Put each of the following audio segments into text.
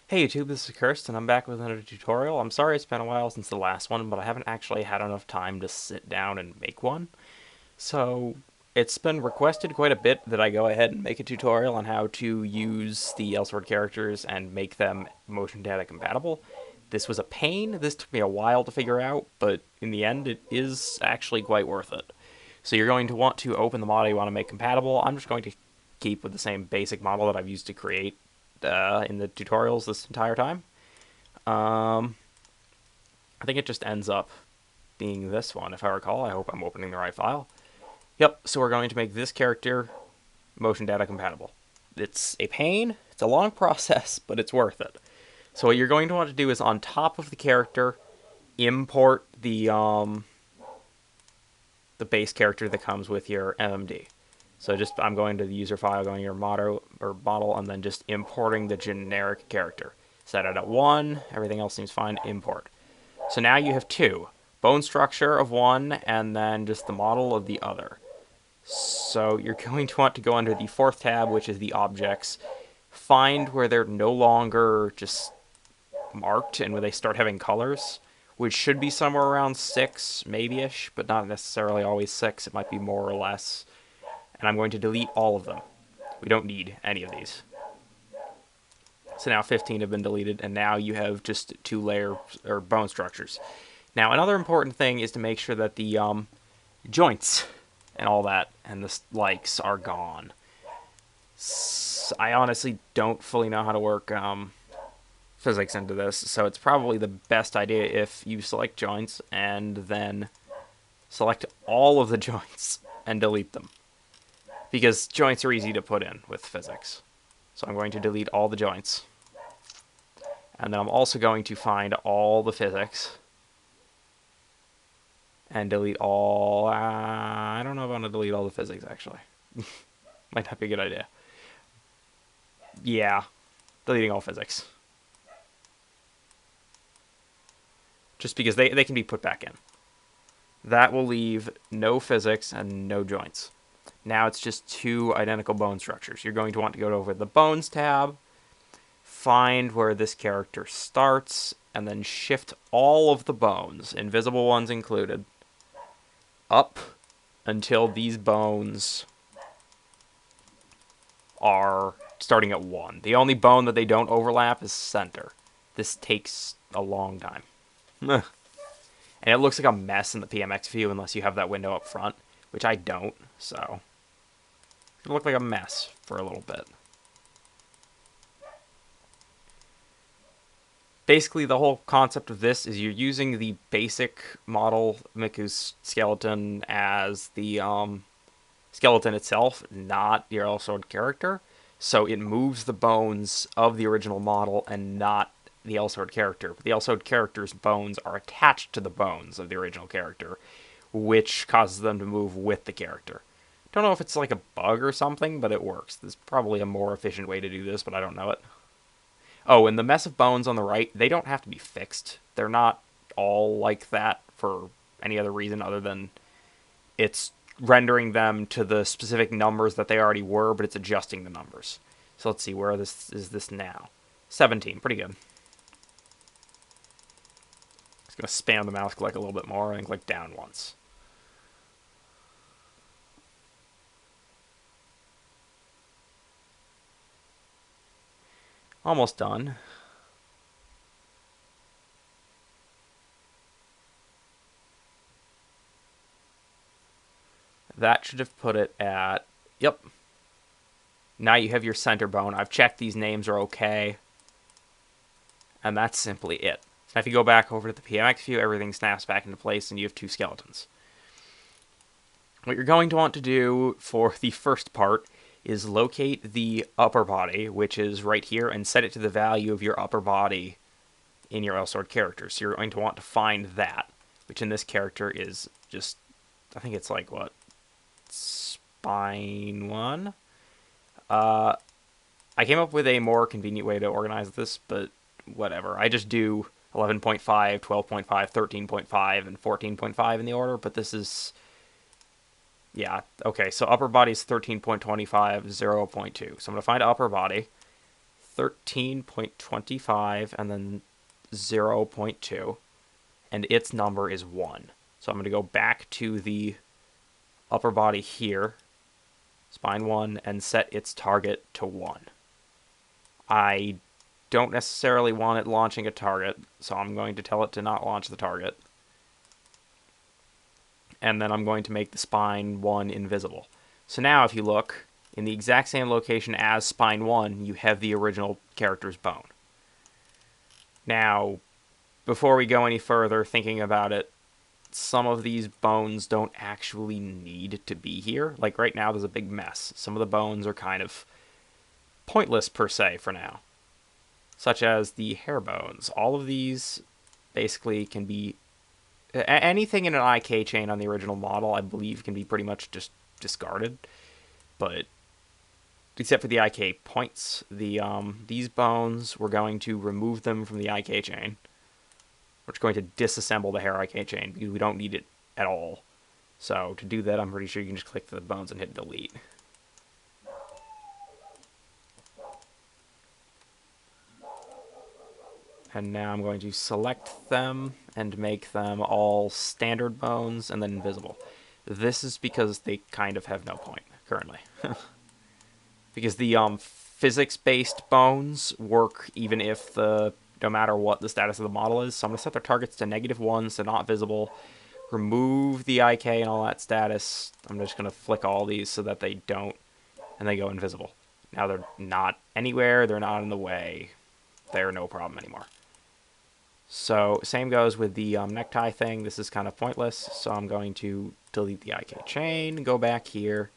Hey YouTube, this is Kirst, and I'm back with another tutorial. I'm sorry it's been a while since the last one, but I haven't actually had enough time to sit down and make one. So, it's been requested quite a bit that I go ahead and make a tutorial on how to use the Elsword characters and make them motion data compatible. This was a pain. This took me a while to figure out, but in the end, it is actually quite worth it. So you're going to want to open the model you want to make compatible. I'm just going to keep with the same basic model that I've used to create in the tutorials this entire time. Um, I think it just ends up being this one, if I recall. I hope I'm opening the right file. Yep, so we're going to make this character motion data compatible. It's a pain, it's a long process, but it's worth it. So what you're going to want to do is on top of the character, import the base character that comes with your MMD. So just I'm going to the user file, going to your model, and then just importing the generic character. Set it at 1, everything else seems fine, import. So now you have two, bone structure of one, and then just the model of the other. So you're going to want to go under the fourth tab, which is the objects, find where they're no longer just marked and where they start having colors, which should be somewhere around 6, maybe-ish, but not necessarily always 6. It might be more or less. And I'm going to delete all of them. We don't need any of these. So now 15 have been deleted, and now you have just two layer or bone structures. Now another important thing is to make sure that the joints and all that and the likes are gone. I honestly don't fully know how to work physics into this, so it's probably the best idea if you select joints and then select all of the joints and delete them, because joints are easy to put in with physics. So I'm going to delete all the joints, and then I'm also going to find all the physics and delete all. I don't know if I want to delete all the physics, actually. Might not be a good idea. Yeah, deleting all physics. Just because they can be put back in. That will leave no physics and no joints. Now it's just two identical bone structures. You're going to want to go over the Bones tab, find where this character starts, and then shift all of the bones, invisible ones included, up until these bones are starting at 1. The only bone that they don't overlap is center. This takes a long time. And it looks like a mess in the PMX view unless you have that window up front, which I don't, so it'll look like a mess for a little bit. Basically, the whole concept of this is you're using the basic model Miku's skeleton as the skeleton itself, not your Elsword character. So it moves the bones of the original model and not the Elsword character. But the Elsword character's bones are attached to the bones of the original character, which causes them to move with the character. Don't know if it's like a bug or something, but it works. There's probably a more efficient way to do this, but I don't know it. Oh, and the mess of bones on the right, they don't have to be fixed. They're not all like that for any other reason other than it's rendering them to the specific numbers that they already were, but it's adjusting the numbers. So let's see, where this now? 17, pretty good. Just going to spam the mouse click a little bit more and click down once. Almost done. That should have put it at, yep. Now you have your center bone. I've checked these names are okay. And that's simply it. So if you go back over to the PMX view, everything snaps back into place and you have two skeletons. What you're going to want to do for the first part is locate the upper body, which is right here, and set it to the value of your upper body in your Elsword character. So you're going to want to find that, which in this character is just, I think it's like, what, spine 1? I came up with a more convenient way to organize this, but whatever. I just do 11.5, 12.5, 13.5, and 14.5 in the order, but this is, yeah, okay, so upper body is 13.25, 0.2. So I'm going to find upper body, 13.25 and then 0.2, and its number is 1. So I'm going to go back to the upper body here, spine 1, and set its target to 1. I don't necessarily want it launching a target, so I'm going to tell it to not launch the target. And then I'm going to make the spine 1 invisible. So now if you look, in the exact same location as spine 1, you have the original character's bone. Now, before we go any further thinking about it, some of these bones don't actually need to be here. Like right now, there's a big mess. Some of the bones are kind of pointless per se for now, such as the hair bones. All of these basically can be anything in an IK chain on the original model, I believe, can be pretty much just discarded. But except for the IK points, these bones, we're going to remove them from the IK chain. We're just going to disassemble the hair IK chain because we don't need it at all. So to do that, I'm pretty sure you can just click the bones and hit delete. And now I'm going to select them and make them all standard bones and then invisible. This is because they kind of have no point currently. Because the physics-based bones work even if no matter what the status of the model is. So I'm going to set their targets to -1, so not visible. Remove the IK and all that status. I'm just going to flick all these so that they don't, and they go invisible. Now they're not anywhere, they're not in the way. They're no problem anymore. So same goes with the necktie thing. This is kind of pointless, so I'm going to delete the IK chain, go back here,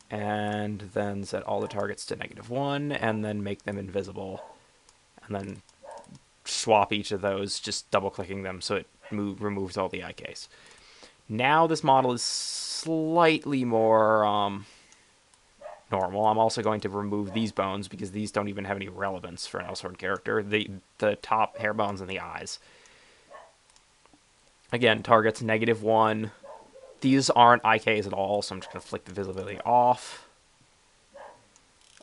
and then set all the targets to -1, and then make them invisible, and then swap each of those, just double-clicking them so it removes all the IKs. Now this model is slightly more normal. I'm also going to remove these bones because these don't even have any relevance for an Elsword character. The top hair bones and the eyes. Again, targets -1. These aren't IKs at all, so I'm just going to flick the visibility off.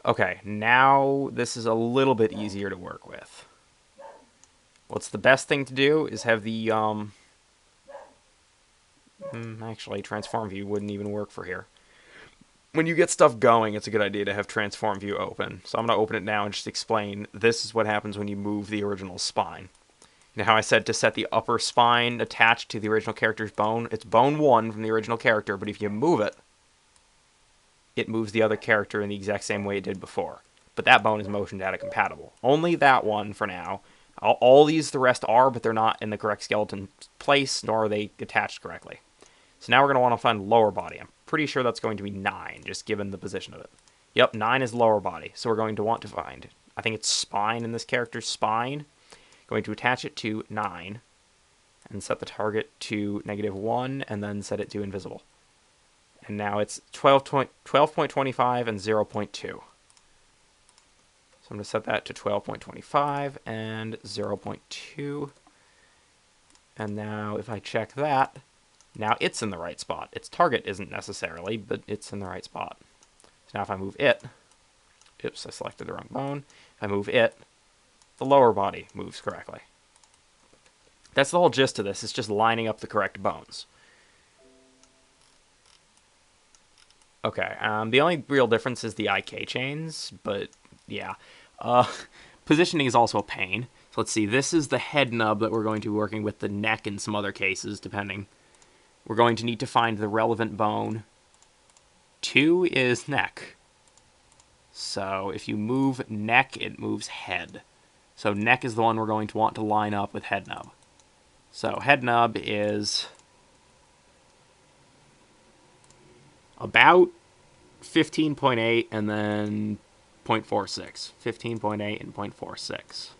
Okay, now this is a little bit easier to work with. What's the best thing to do is have the, actually, transform view wouldn't even work for here. When you get stuff going, it's a good idea to have transform view open. So I'm going to open it now and just explain this is what happens when you move the original spine. You know how I said to set the upper spine attached to the original character's bone? It's bone 1 from the original character, but if you move it, it moves the other character in the exact same way it did before. But that bone is motion data compatible. Only that one for now. All these, the rest are, but they're not in the correct skeleton place, nor are they attached correctly. So now we're going to want to find lower body. I'm pretty sure that's going to be 9, just given the position of it. Yep, 9 is lower body. So we're going to want to find, I think it's spine in this character's spine. Going to attach it to 9, and set the target to -1, and then set it to invisible. And now it's 12.25 and 0.2. So I'm going to set that to 12.25 and 0.2. And now if I check that, now it's in the right spot. Its target isn't necessarily, but it's in the right spot. So now if I move it, oops, I selected the wrong bone. If I move it, the lower body moves correctly. That's the whole gist of this. It's just lining up the correct bones. Okay, the only real difference is the IK chains, but yeah. Positioning is also a pain. So let's see, this is the head nub that we're going to be working with, the neck in some other cases, depending. We're going to need to find the relevant bone. 2 is neck. So if you move neck, it moves head. So neck is the one we're going to want to line up with head nub. So head nub is about 15.8 and then 0.46. 15.8 and 0.46.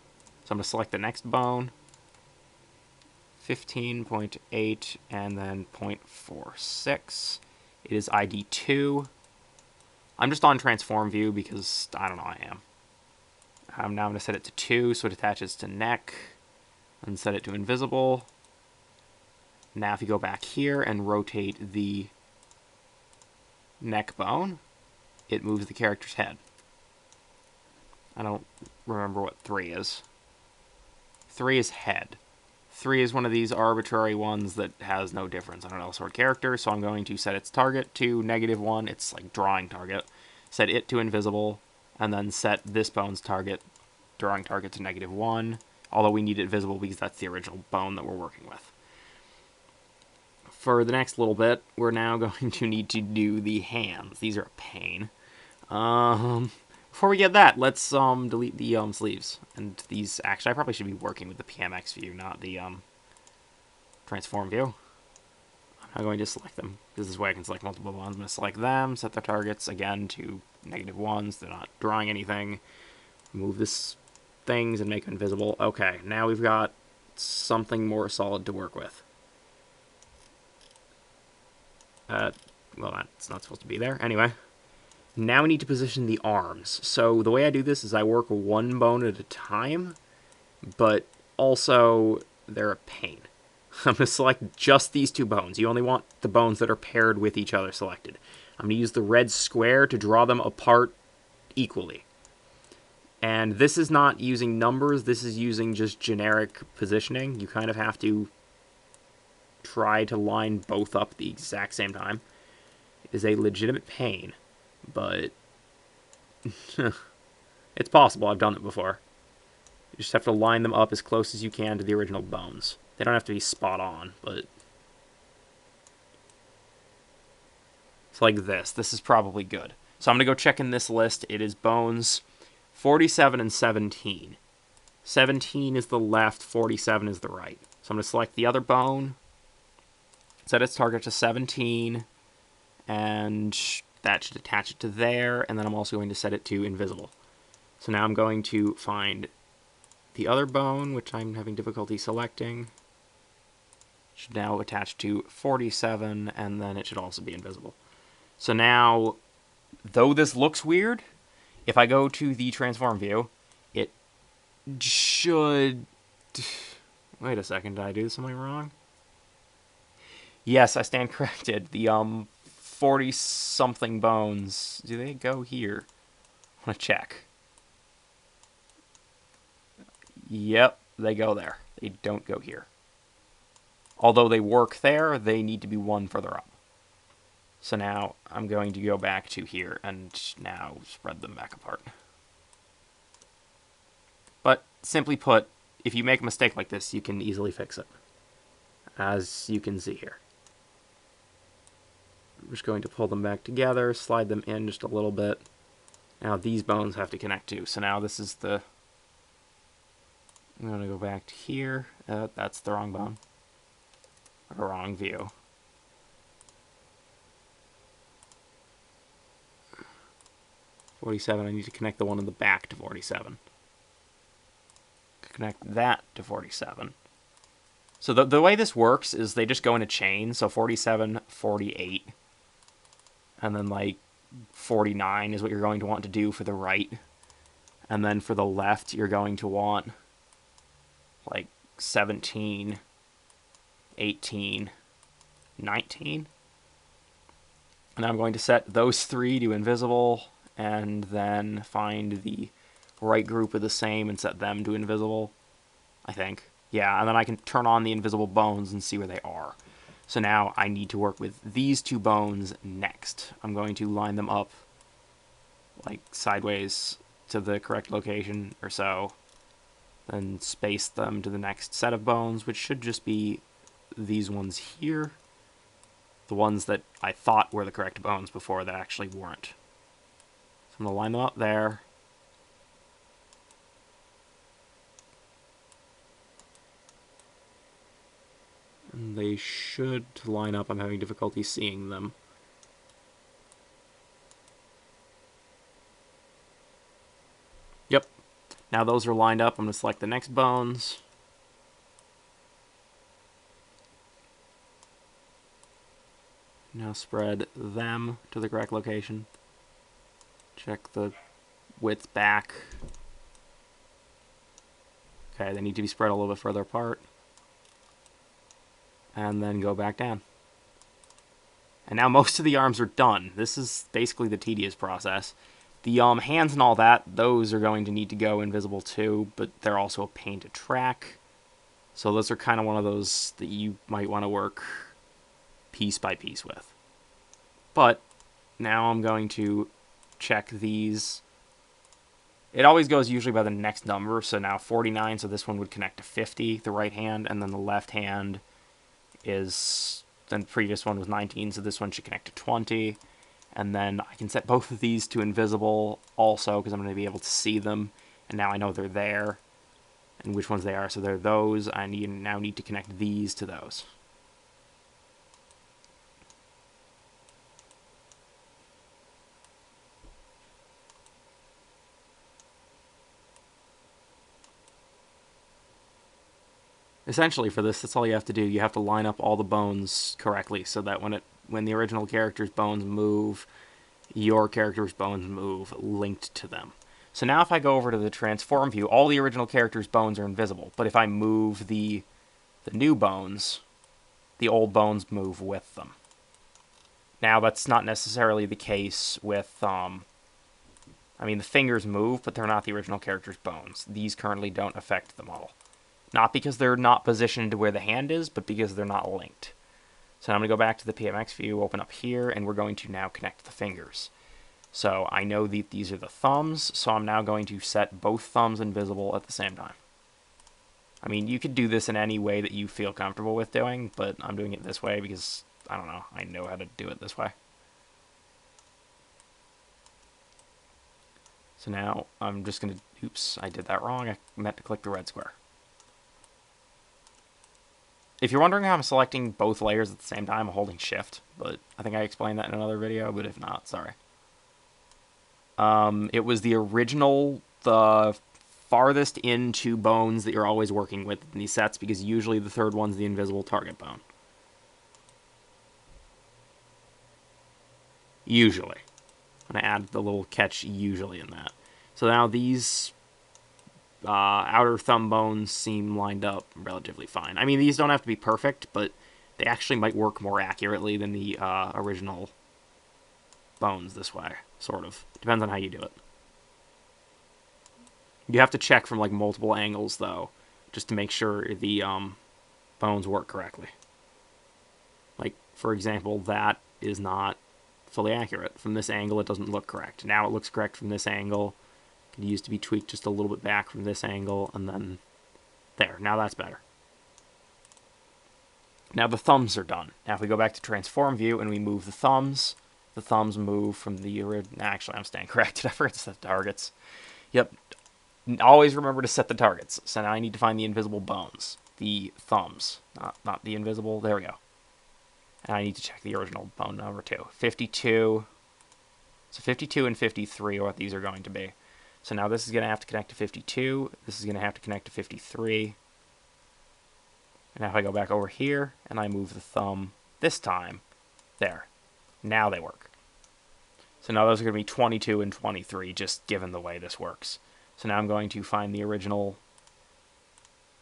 So I'm going to select the next bone. 15.8 and then 0.46. It is ID 2. I'm just on transform view because I don't know, I am. I'm now going to set it to 2 so it attaches to neck, and set it to invisible. Now if you go back here and rotate the neck bone, it moves the character's head. I don't remember what 3 is. 3 is head. 3 is one of these arbitrary ones that has no difference on an Elsword character, so I'm going to set its target to -1. It's like drawing target. Set it to invisible, and then set this bone's target, drawing target, to -1. Although we need it visible because that's the original bone that we're working with. For the next little bit, we're now going to need to do the hands. These are a pain. Before we get that, let's delete the sleeves. And these, actually, I probably should be working with the PMX view, not the transform view. I'm now going to select them, because this way I can select multiple ones. I'm going to select them, set their targets, again, to -1s. They're not drawing anything. Move this things and make them invisible. Okay, now we've got something more solid to work with. Well, that's not supposed to be there. Anyway, now we need to position the arms. So the way I do this is I work one bone at a time, but also they're a pain. I'm going to select just these 2 bones. You only want the bones that are paired with each other selected. I'm going to use the red square to draw them apart equally. And this is not using numbers, this is using just generic positioning. You kind of have to try to line both up at the exact same time. It is a legitimate pain, but it's possible. I've done it before. You just have to line them up as close as you can to the original bones. They don't have to be spot on, but it's like this. This is probably good. So I'm going to go check in this list. It is bones 47 and 17. 17 is the left, 47 is the right. So I'm going to select the other bone, set its target to 17, and that should attach it to there, and then I'm also going to set it to invisible. So now I'm going to find the other bone, which I'm having difficulty selecting. It should now attach to 47, and then it should also be invisible. So now, though this looks weird, if I go to the transform view, it should... Wait a second, did I do something wrong? Yes, I stand corrected. The 40-something bones, do they go here? I want to check. Yep, they go there. They don't go here. Although they work there, they need to be one further up. So now I'm going to go back to here and now spread them back apart. But simply put, if you make a mistake like this, you can easily fix it, as you can see here. I'm just going to pull them back together, slide them in just a little bit. Now these bones have to connect too. So now this is the... I'm going to go back to here. That's the wrong bone. Or wrong view. .47, I need to connect the one in the back to 47. Connect that to 47. So the way this works is they just go in a chain. So 47, 48, and then like 49 is what you're going to want to do for the right. And then for the left, you're going to want like 17, 18, 19. And I'm going to set those 3 to invisible, and then find the right group of the same and set them to invisible, I think. Yeah, and then I can turn on the invisible bones and see where they are. So now I need to work with these 2 bones next. I'm going to line them up like sideways to the correct location or so, then space them to the next set of bones, which should just be these ones here. The ones that I thought were the correct bones before that actually weren't. So I'm going to line them up there. And they should line up. I'm having difficulty seeing them. Yep. Now those are lined up. I'm going to select the next bones. Now spread them to the correct location. Check the width back. Okay, they need to be spread a little bit further apart. And then go back down. And now most of the arms are done. This is basically the tedious process. The hands and all that, those are going to need to go invisible too, but they're also a pain to track. So those are kind of one of those that you might want to work piece by piece with. But now I'm going to check these. It always goes usually by the next number, so now 49, so this one would connect to 50, the right hand, and then the left hand is, then the previous one was 19, so this one should connect to 20. And then I can set both of these to invisible also, because I'm going to be able to see them, and now I know they're there, and which ones they are, so they're those. I now need to connect these to those. Essentially, for this, that's all you have to do. You have to line up all the bones correctly, so that when the original character's bones move, your character's bones move linked to them. So now if I go over to the transform view, all the original character's bones are invisible. But if I move the new bones, the old bones move with them. Now that's not necessarily the case with, I mean, the fingers move, but they're not the original character's bones. These currently don't affect the model. Not because they're not positioned to where the hand is, but because they're not linked. So I'm going to go back to the PMX view, open up here, and we're going to now connect the fingers. So I know that these are the thumbs, so I'm now going to set both thumbs invisible at the same time. I mean, you could do this in any way that you feel comfortable with doing, but I'm doing it this way because, I don't know, I know how to do it this way. So now I'm just going to, oops, I did that wrong. I meant to click the red square. If you're wondering how I'm selecting both layers at the same time, I'm holding shift, but I think I explained that in another video, but if not, sorry. It was the original, the farthest into bones that you're always working with in these sets, because usually the third one's the invisible target bone. Usually. I'm going to add the little catch usually in that. So now these outer thumb bones seem lined up relatively fine. I mean, these don't have to be perfect, but they actually might work more accurately than the original bones this way, sort of. Depends on how you do it. You have to check from like multiple angles, though, just to make sure the bones work correctly. Like, for example, that is not fully accurate. From this angle, it doesn't look correct. Now it looks correct from this angle. Could use to be tweaked just a little bit back from this angle, and then there. Now that's better. Now the thumbs are done. Now if we go back to transform view and we move the thumbs move from the original. Actually, I'm staying corrected. I forgot to set the targets. Yep. Always remember to set the targets. So now I need to find the invisible bones. The thumbs. Not the invisible. There we go. And I need to check the original bone number too. 52. So 52 and 53 are what these are going to be. So now this is going to have to connect to 52. This is going to have to connect to 53. And now if I go back over here and I move the thumb this time, there. Now they work. So now those are going to be 22 and 23, just given the way this works. So now I'm going to find the original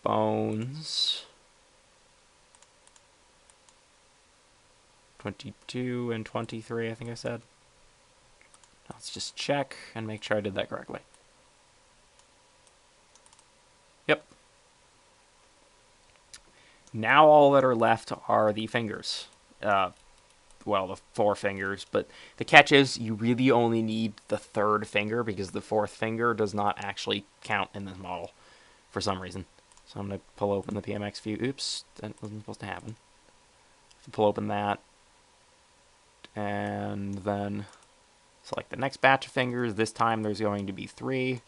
bones. 22 and 23, I think I said. Now let's just check and make sure I did that correctly. Yep. Now all that are left are the fingers. Well, the 4 fingers, but the catch is you really only need the 3rd finger because the 4th finger does not actually count in this model for some reason. So I'm going to pull open the PMX view. Oops, that wasn't supposed to happen. Pull open that, and then select the next batch of fingers. This time there's going to be 3.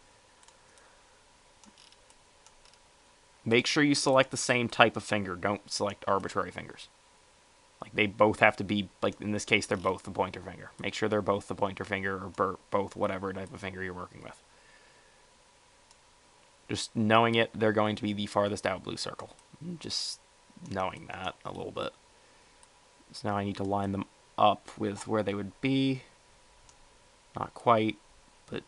Make sure you select the same type of finger. Don't select arbitrary fingers. Like, they both have to be, like, in this case, they're both the pointer finger. Make sure they're both the pointer finger or both whatever type of finger you're working with. Just knowing it, they're going to be the farthest out blue circle. Just knowing that a little bit. So now I need to line them up with where they would be. Not quite, but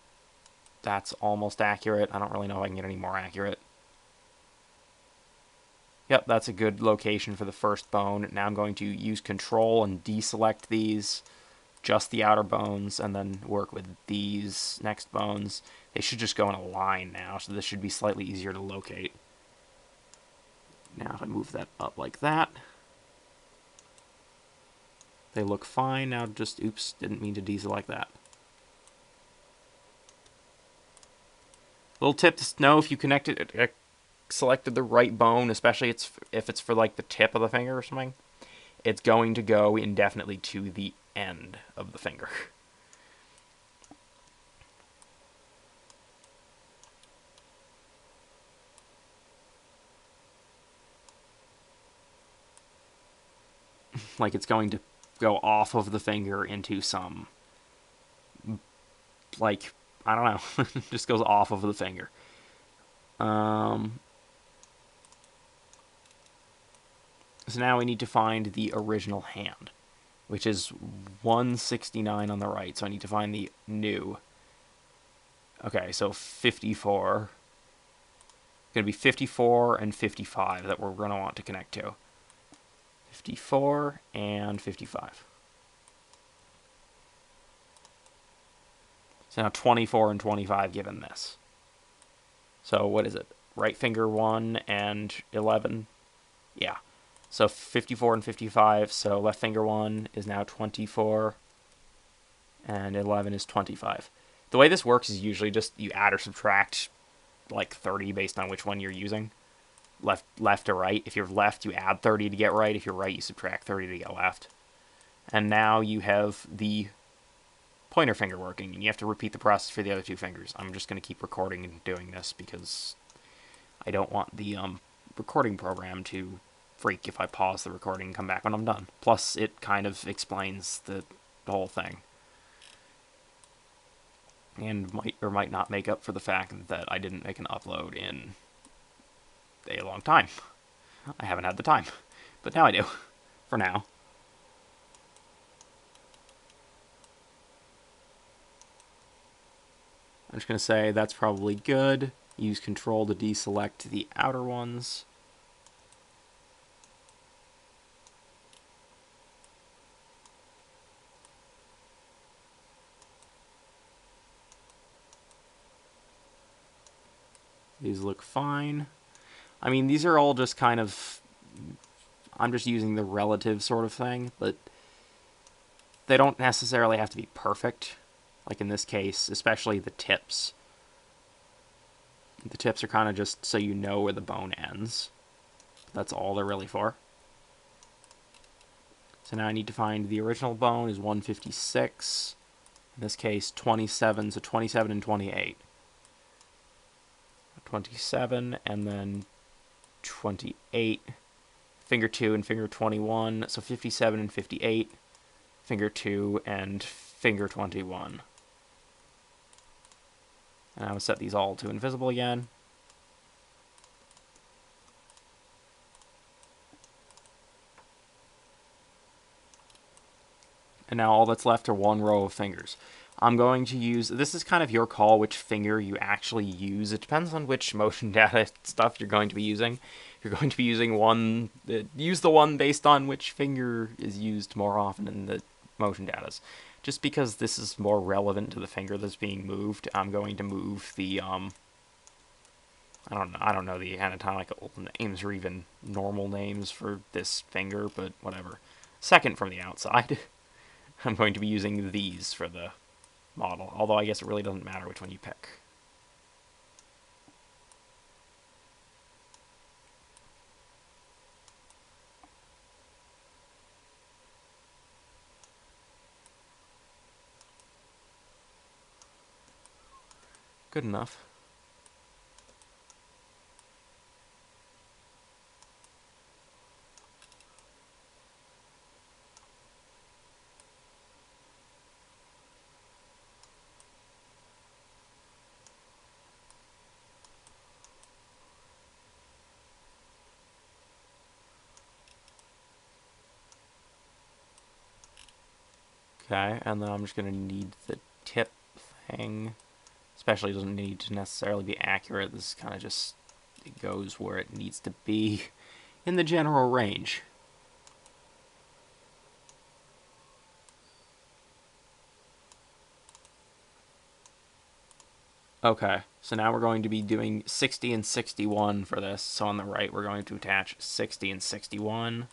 that's almost accurate. I don't really know if I can get any more accurate. Yep, that's a good location for the first bone. Now I'm going to use control and deselect these, just the outer bones, and then work with these next bones. They should just go in a line now, so this should be slightly easier to locate. Now if I move that up like that, they look fine. Now just, oops, didn't mean to deselect that. Little tip to know if you selected the right bone, especially if it's for like the tip of the finger or something, it's going to go indefinitely to the end of the finger. Like it's going to go off of the finger into some, like, I don't know, just goes off of the finger. So now we need to find the original hand, which is 169 on the right. So I need to find the new. Okay, so 54. It's going to be 54 and 55 that we're going to want to connect to. 54 and 55. So now 24 and 25 given this. So what is it? Right finger 1 and 11? Yeah. So 54 and 55, so left finger 1 is now 24, and 11 is 25. The way this works is usually just you add or subtract like 30 based on which one you're using. Left or right. If you're left, you add 30 to get right. If you're right, you subtract 30 to get left. And now you have the pointer finger working, and you have to repeat the process for the other two fingers. I'm just going to keep recording and doing this because I don't want the recording program to freak if I pause the recording and come back when I'm done. Plus, it kind of explains the whole thing. And might or might not make up for the fact that I didn't make an upload in a long time. I haven't had the time. But now I do. For now. I'm just going to say that's probably good. Use control to deselect the outer ones. These look fine. I mean, these are all just kind of... I'm just using the relative sort of thing, but they don't necessarily have to be perfect. Like in this case, especially the tips. The tips are kind of just so you know where the bone ends. That's all they're really for. So now I need to find the original bone is 156. In this case, 27, so 27 and 28. 27 and then 28. Finger 2 and finger 21, so 57 and 58. Finger 2 and finger 21. And I will set these all to invisible again. And now all that's left are one row of fingers. I'm going to use, this is kind of your call which finger you actually use. It depends on which motion data stuff you're going to be using. If you're going to be using one, use the one based on which finger is used more often in the motion data. Just because this is more relevant to the finger that's being moved, I'm going to move the, I don't know the anatomical names or even normal names for this finger, but whatever. Second from the outside. I'm going to be using these for the model, although I guess it really doesn't matter which one you pick. Good enough. Okay, and then I'm just going to need the tip thing. Especially doesn't need to necessarily be accurate. This kind of just, it goes where it needs to be. in the general range. Okay, so now we're going to be doing 60 and 61 for this. So on the right, we're going to attach 60 and 61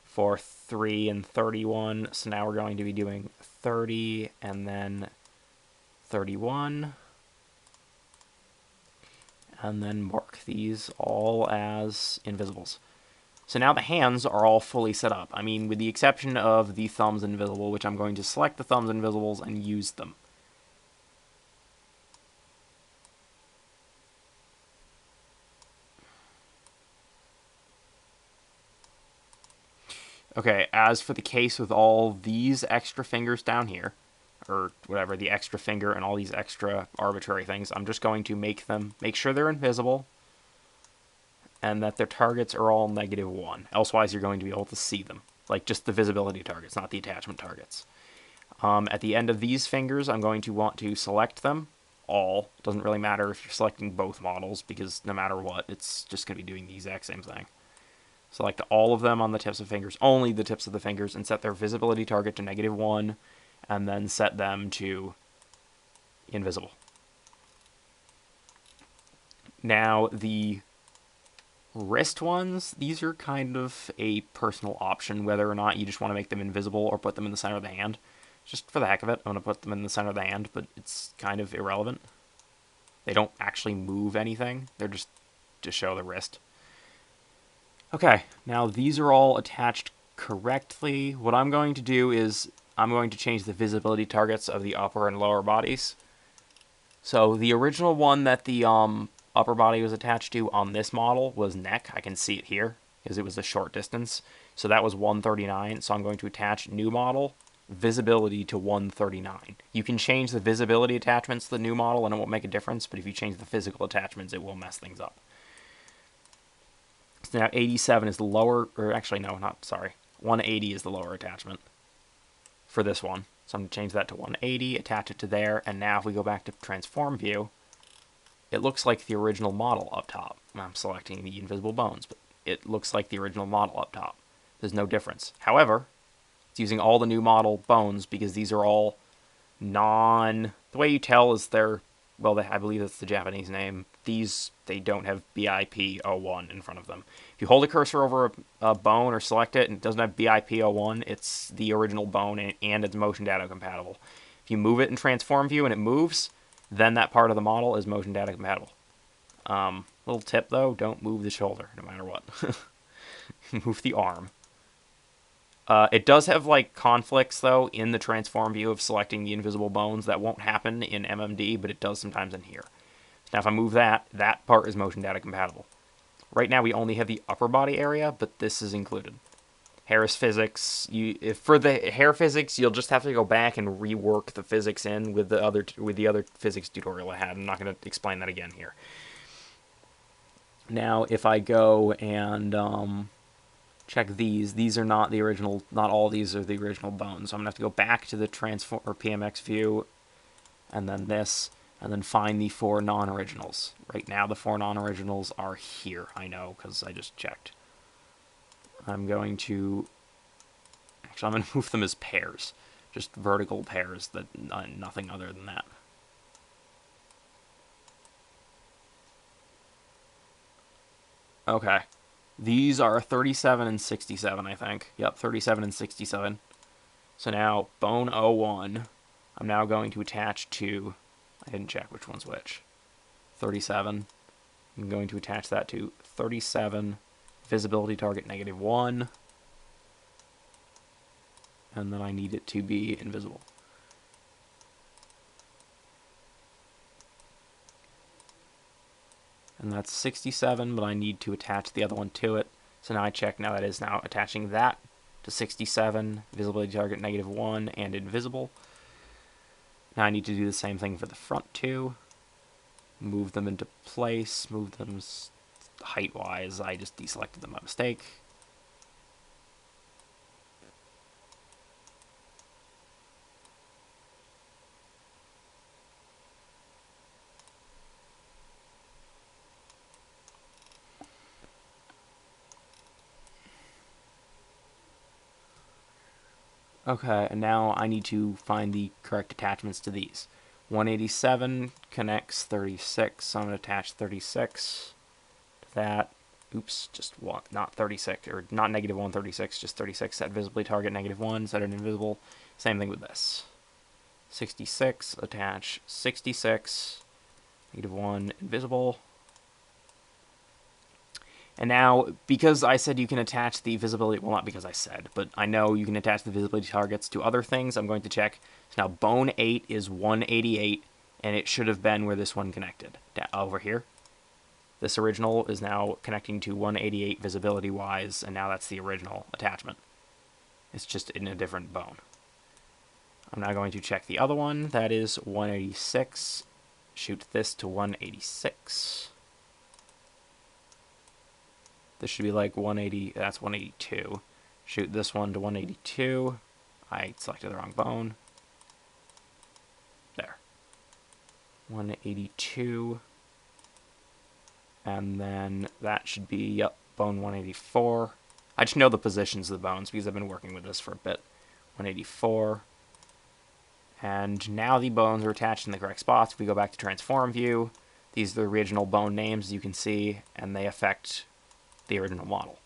for 3 and 31. So now we're going to be doing 30 and then 31. And then mark these all as invisibles. So now the hands are all fully set up. I mean, with the exception of the thumbs invisible, which I'm going to select the thumbs invisibles and use them. Okay, as for the case with all these extra fingers down here, or whatever, the extra finger and all these extra arbitrary things, I'm just going to make sure they're invisible, and that their targets are all -1. Elsewise, you're going to be able to see them. Like just the visibility targets, not the attachment targets. At the end of these fingers, I'm going to want to select them all. Doesn't really matter if you're selecting both models, because no matter what, it's just going to be doing the exact same thing. Select all of them on the tips of fingers, only the tips of the fingers, and set their visibility target to -1, and then set them to invisible. Now, the wrist ones, these are kind of a personal option, whether or not you just want to make them invisible or put them in the center of the hand. Just for the heck of it, I'm going to put them in the center of the hand, but it's kind of irrelevant. They don't actually move anything. They're just to show the wrist. Okay, now these are all attached correctly. What I'm going to do is I'm going to change the visibility targets of the upper and lower bodies. So the original one that the upper body was attached to on this model was neck. I can see it here because it was a short distance. So that was 139. So I'm going to attach new model visibility to 139. You can change the visibility attachments to the new model and it won't make a difference, but if you change the physical attachments, it will mess things up. So now 87 is the lower, or actually no, not, sorry. 180 is the lower attachment for this one. So I'm going to change that to 180, attach it to there, and now if we go back to transform view, it looks like the original model up top. I'm selecting the invisible bones, but it looks like the original model up top. There's no difference. However, it's using all the new model bones because these are all the way you tell is they're, well, I believe that's the Japanese name. These, they don't have BIP01 in front of them. If you hold a cursor over a bone or select it and it doesn't have BIP01, it's the original bone and it's motion data compatible. If you move it in transform view and it moves, then that part of the model is motion data compatible. Little tip though, don't move the shoulder no matter what. Move the arm. It does have like conflicts though in the transform view of selecting the invisible bones. That won't happen in MMD, but it does sometimes in here. Now if I move that part is motion data compatible. Right now we only have the upper body area, but this is included. Harris physics, for the hair physics, you'll just have to go back and rework the physics in with the other physics tutorial I had. I'm not going to explain that again here. Now if I go and check these are not the original, not all these are the original bones. So I'm going to have to go back to the transform or PMX view and then this, and then find the 4 non-originals. Right now the 4 non-originals are here, I know, because I just checked. I'm going to move them as pairs, just vertical pairs, that nothing other than that. Okay. These are 37 and 67, I think. Yep, 37 and 67. So now, bone 01, I'm now going to attach to, I didn't check which one's which, 37. I'm going to attach that to 37, visibility target -1, and then I need it to be invisible. And that's 67, but I need to attach the other one to it. So now I check, now that is now attaching that to 67, visibility target -1, and invisible. Now I need to do the same thing for the front two. Move them into place, move them height-wise. I just deselected them by mistake. Okay, and now I need to find the correct attachments to these. 187 connects 36, so I'm going to attach 36 to that. Oops, just one, not 36, or not negative 136, just 36. Set visibly target -1, set it invisible. Same thing with this. 66, attach 66, -1, invisible. And now, because I said you can attach the visibility, well, not because I said, but I know you can attach the visibility targets to other things, I'm going to check. So now bone 8 is 188, and it should have been where this one connected. Over here. This original is now connecting to 188 visibility-wise, and now that's the original attachment. It's just in a different bone. I'm now going to check the other one. That is 186. Shoot this to 186. This should be like 180, that's 182. Shoot this one to 182. I selected the wrong bone. There. 182. And then that should be, yep, bone 184. I just know the positions of the bones because I've been working with this for a bit. 184. And now the bones are attached in the correct spots. If we go back to transform view, these are the original bone names, as you can see, and they affect the original model.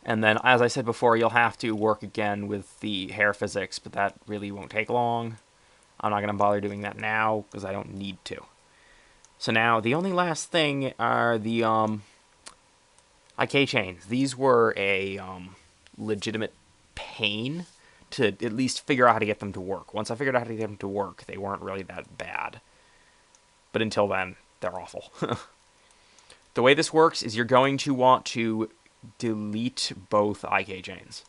And then, as I said before, you'll have to work again with the hair physics, but that really won't take long. I'm not going to bother doing that now because I don't need to. So now, the only last thing are the IK chains. These were a legitimate pain to at least figure out how to get them to work. Once I figured out how to get them to work, they weren't really that bad. But until then, they're awful. The way this works is you're going to want to delete both IK chains.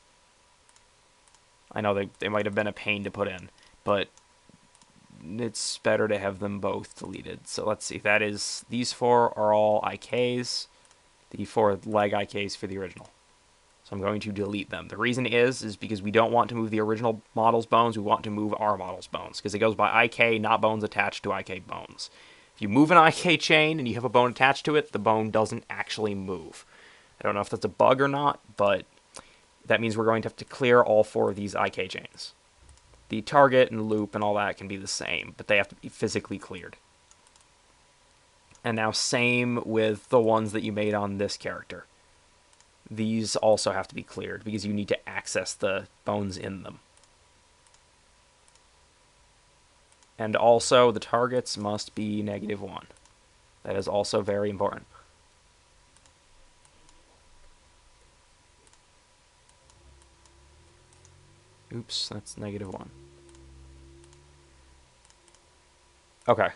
I know they might have been a pain to put in, but it's better to have them both deleted. So let's see. That is, these 4 are all IKs. The 4 leg IKs for the original. So I'm going to delete them. The reason is because we don't want to move the original model's bones. We want to move our model's bones because it goes by IK, not bones attached to IK bones. If you move an IK chain and you have a bone attached to it, the bone doesn't actually move. I don't know if that's a bug or not, but that means we're going to have to clear all 4 of these IK chains. The target and loop and all that can be the same, but they have to be physically cleared. And now same with the ones that you made on this character. These also have to be cleared because you need to access the bones in them. And also, the targets must be -1. That is also very important. Oops, that's -1. Okay.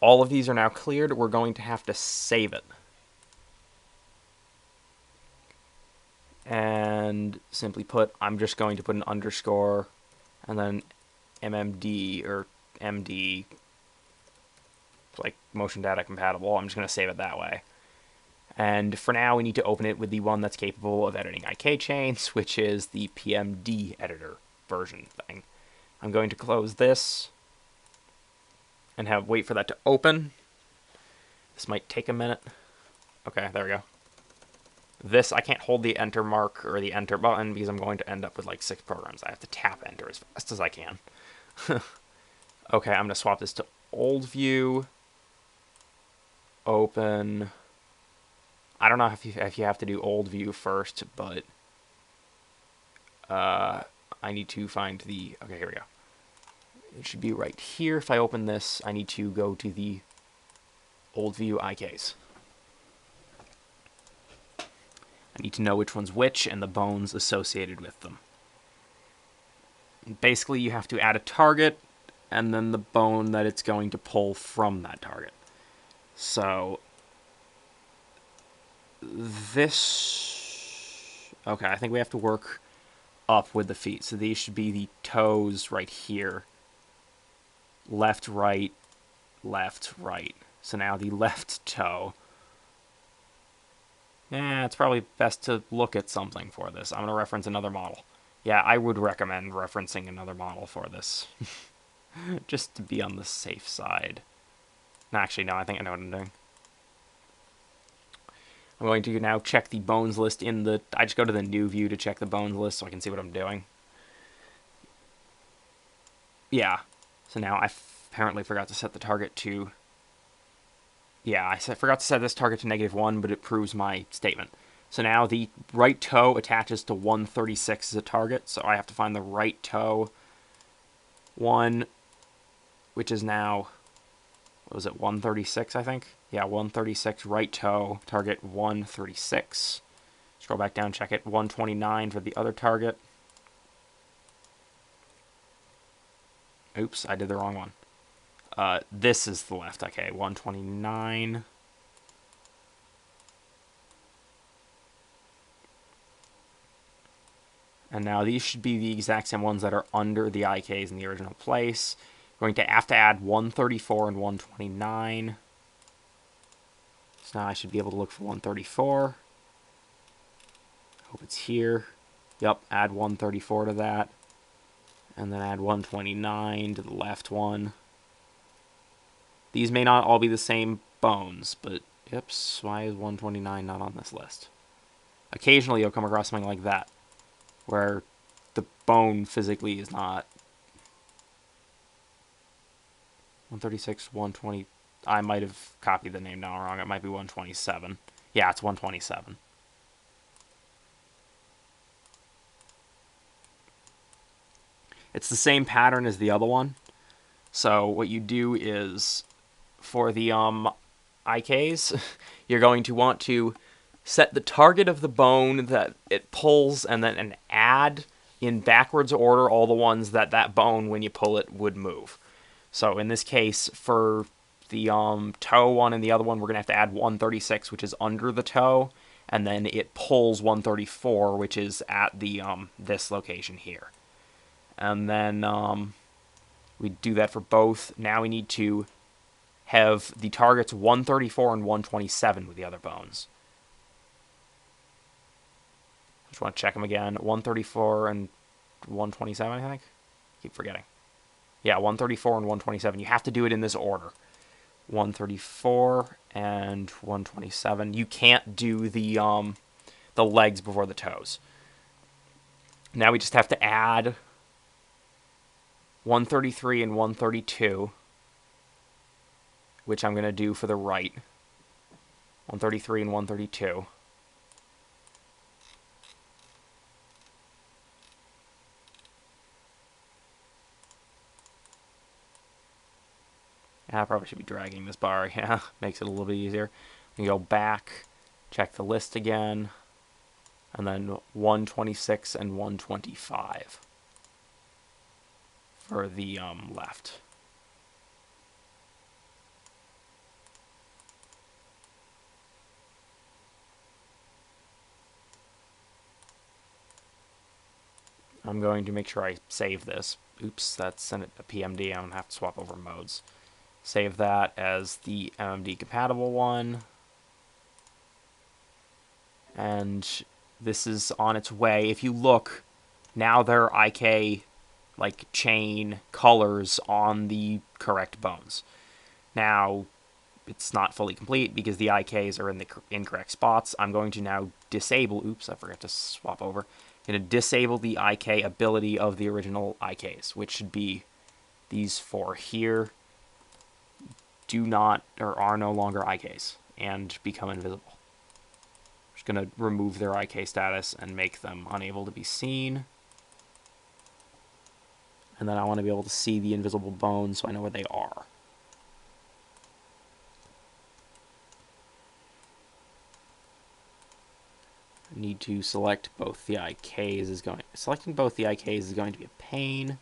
All of these are now cleared. We're going to have to save it. And simply put, I'm just going to put an underscore and then MMD or MD, like motion data compatible. I'm just going to save it that way. And for now, we need to open it with the one that's capable of editing IK chains, which is the PMD editor version thing. I'm going to close this and wait for that to open. This might take a minute. Okay, there we go. This, I can't hold the enter mark or the enter button because I'm going to end up with like 6 programs. I have to tap enter as fast as I can. Okay, I'm going to swap this to old view. Open. I don't know if you have to do old view first, but I need to find the, okay, here we go. It should be right here. If I open this, I need to go to the old view IKs. I need to know which one's which and the bones associated with them. Basically, you have to add a target and then the bone that it's going to pull from that target. So this, okay, I think we have to work up with the feet. So these should be the toes right here. Left, right, left, right. So now the left toe. Yeah, it's probably best to look at something for this. I'm going to reference another model. Yeah, I would recommend referencing another model for this. Just to be on the safe side. Actually, no, I think I know what I'm doing. I'm going to now check the bones list in the... I just go to the new view to check the bones list so I can see what I'm doing. Yeah. So now I apparently forgot to set the target to... Yeah, I forgot to set this target to -1, but it proves my statement. So now the right toe attaches to 136 as a target, so I have to find the right toe one, which is now... What was it, 136, I think? Yeah, 136, right toe, target 136. Scroll back down, check it, 129 for the other target. Oops, I did the wrong one. This is the left, okay, 129. And now these should be the exact same ones that are under the IKs in the original place. Going to have to add 134 and 129. So now I should be able to look for 134. Hope it's here. Yep, add 134 to that. And then add 129 to the left one. These may not all be the same bones, but, oops, why is 129 not on this list? Occasionally you'll come across something like that, where the bone physically is not. 136, 120. I might have copied the name down wrong. It might be 127. Yeah, it's 127. It's the same pattern as the other one. So what you do is, for the IKs, you're going to want to set the target of the bone that it pulls and then add in backwards order all the ones that bone, when you pull it, would move. So in this case, for the toe one and the other one, we're going to have to add 136, which is under the toe, and then it pulls 134, which is at the this location here. And then we do that for both. Now we need to have the targets 134 and 127 with the other bones. Just want to check them again. 134 and 127, I think. Keep forgetting. Yeah, 134 and 127. You have to do it in this order. 134 and 127. You can't do the legs before the toes. Now we just have to add 133 and 132, which I'm going to do for the right. 133 and 132. I probably should be dragging this bar. Yeah, makes it a little bit easier. We go back, check the list again, and then 126 and 125 for the left. I'm going to make sure I save this. Oops, that's a PMD. I'm going to have to swap over modes. Save that as the MMD compatible one. And this is on its way. If you look, now there are IK like chain colors on the correct bones. Now, it's not fully complete because the IKs are in the incorrect spots. I'm going to now disable, oops, I forgot to swap over. I'm going to disable the IK ability of the original IKs, which should be these four here. Do not, or are no longer IKs, and become invisible. I'm just going to remove their IK status and make them unable to be seen. And then I want to be able to see the invisible bones so I know where they are. I need to select both the IKs selecting both the IKs is going to be a pain.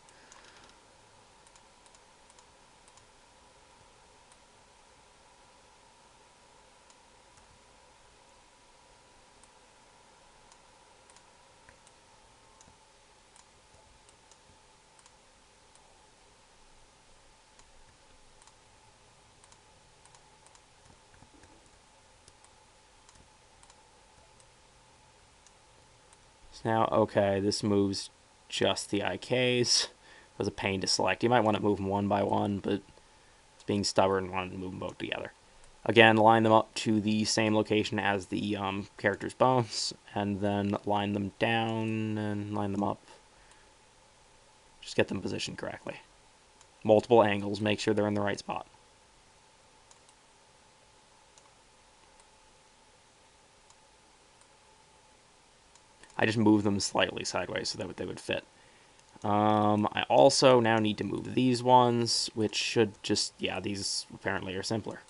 Now, okay, this moves just the IKs. It was a pain to select. You might want to move them one by one, but it's being stubborn and wanted to move them both together. Again, line them up to the same location as the character's bones, and then line them down and line them up. Just get them positioned correctly. Multiple angles, make sure they're in the right spot. I just move them slightly sideways so that they would fit. I also now need to move these ones, which should just, yeah, these apparently are simpler.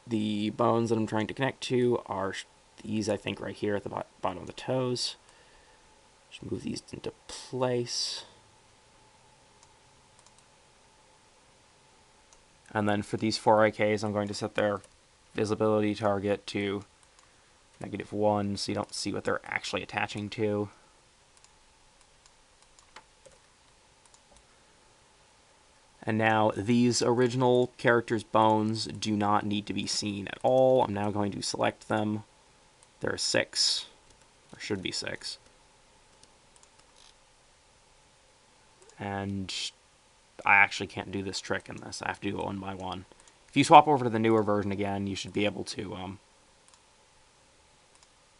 The bones that I'm trying to connect to are these, I think, right here at the bottom of the toes. Just move these into place. And then for these 4 IKs, I'm going to set their visibility target to -1 so you don't see what they're actually attaching to. And now these original characters' bones do not need to be seen at all. I'm now going to select them. There are 6, or should be 6. And I actually can't do this trick in this. I have to do it one by one. If you swap over to the newer version again, you should be able to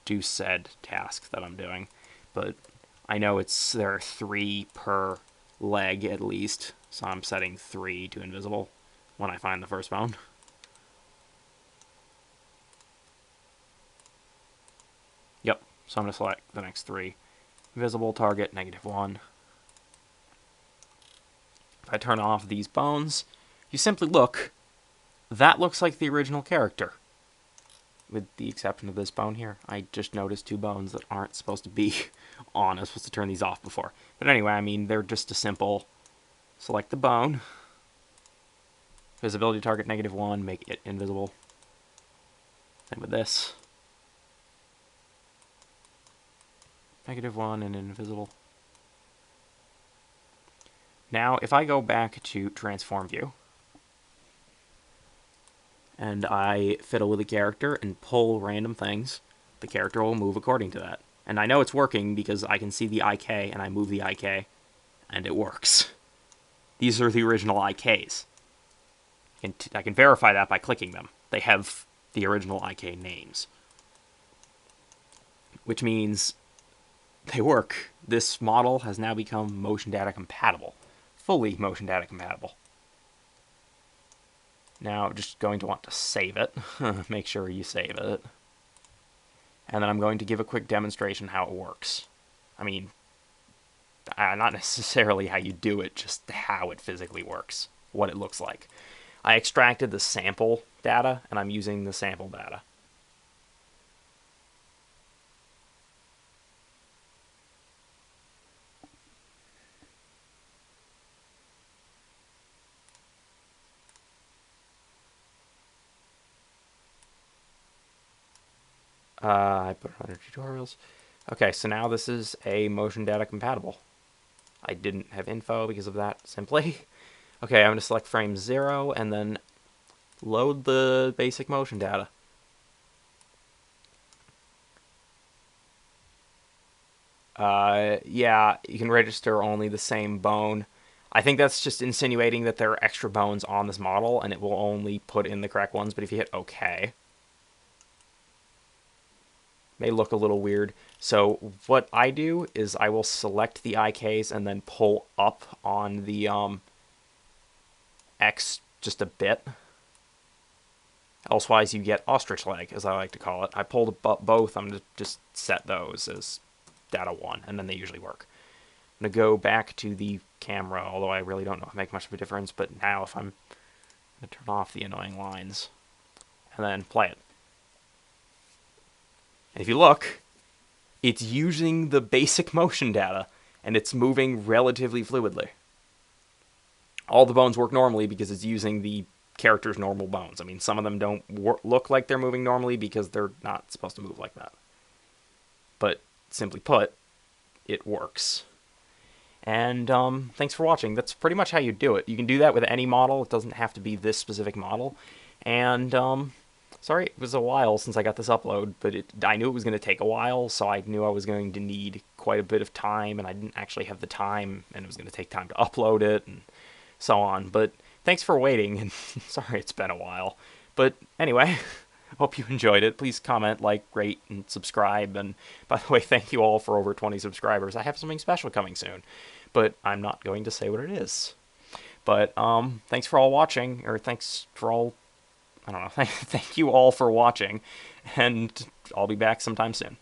do said task that I'm doing. But I know there are 3 per leg at least, so I'm setting 3 to invisible when I find the first bone. Yep, so I'm going to select the next 3. Visible target, -1. If I turn off these bones, you simply look. That looks like the original character. With the exception of this bone here. I just noticed 2 bones that aren't supposed to be on. I was supposed to turn these off before. But anyway, I mean, they're just a simple select the bone. Visibility target -1, make it invisible. And with this. -1 and invisible. Now, if I go back to transform view, and I fiddle with the character and pull random things, the character will move according to that. And I know it's working because I can see the IK and I move the IK, and it works. These are the original IKs. And I can verify that by clicking them. They have the original IK names. Which means they work. This model has now become motion data compatible. Fully motion data compatible. Now, just going to want to save it. Make sure you save it. And then I'm going to give a quick demonstration how it works. I mean, not necessarily how you do it, just how it physically works. What it looks like. I extracted the sample data, and I'm using the sample data. I put it under tutorials. Okay, so now this is a motion data compatible. I didn't have info because of that, simply. Okay, I'm going to select frame 0 and then load the basic motion data. Yeah, you can register only the same bone. I think that's just insinuating that there are extra bones on this model, and it will only put in the correct ones, but if you hit OK, may look a little weird. So what I do is I will select the IKs and then pull up on the X just a bit. Elsewise, you get ostrich leg, as I like to call it. I pulled both. I'm going to just set those as data 1, and then they usually work. I'm going to go back to the camera, although I really don't know if it makes much of a difference, but now if I'm going to turn off the annoying lines and then play it. And if you look, it's using the basic motion data, and it's moving relatively fluidly. All the bones work normally because it's using the character's normal bones. I mean, some of them don't look like they're moving normally because they're not supposed to move like that. But simply put, it works. And thanks for watching. That's pretty much how you do it. You can do that with any model. It doesn't have to be this specific model. And sorry, it was a while since I got this upload, but I knew it was going to take a while, so I knew I was going to need quite a bit of time, and I didn't actually have the time, and it was going to take time to upload it. And so on. But thanks for waiting, and sorry it's been a while. But anyway, hope you enjoyed it. Please comment, like, rate, and subscribe. And by the way, thank you all for over 20 subscribers. I have something special coming soon, but I'm not going to say what it is. But thanks for all watching, or thanks for all, I don't know, thank you all for watching, and I'll be back sometime soon.